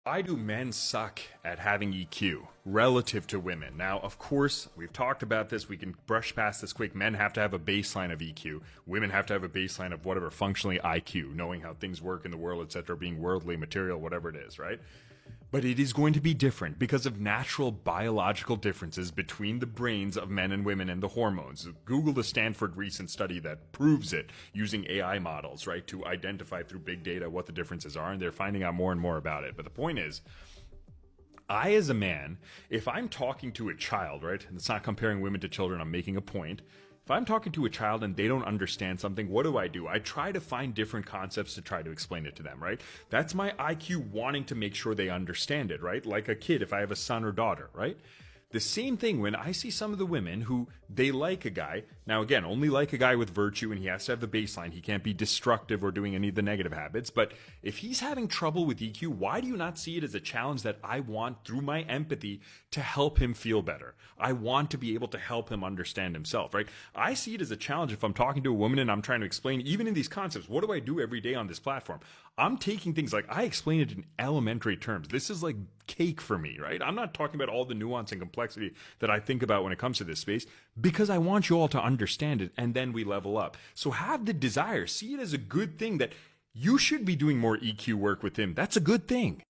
Why do men suck at having EQ relative to women? Now, of course, we've talked about this. We can brush past this quick. Men have to have a baseline of EQ. Women have to have a baseline of whatever, functionally IQ, knowing how things work in the world, etc., being worldly, material, whatever it is, right? But it is going to be different because of natural biological differences between the brains of men and women and the hormones. Google the Stanford recent study that proves it using AI models, right, to identify through big data what the differences are, and they're finding out more and more about it. But the point is, I, as a man, if I'm talking to a child, right, and it's not comparing women to children, I'm making a point. If I'm talking to a child and they don't understand something, what do? I try to find different concepts to try to explain it to them, right? That's my IQ wanting to make sure they understand it, right? Like a kid, if I have a son or daughter, right? The same thing when I see some of the women who they like a guy. Now, again, only like a guy with virtue, and he has to have the baseline. He can't be destructive or doing any of the negative habits. But if he's having trouble with EQ, why do you not see it as a challenge that I want, through my empathy, to help him feel better? I want to be able to help him understand himself, right? I see it as a challenge if I'm talking to a woman and I'm trying to explain, even in these concepts, what do I do every day on this platform? I'm taking things like, I explain it in elementary terms. This is like cake for me, right? I'm not talking about all the nuance and complexity that I think about when it comes to this space, because I want you all to understand it, and then we level up. So have the desire, see it as a good thing that you should be doing more EQ work with him. That's a good thing.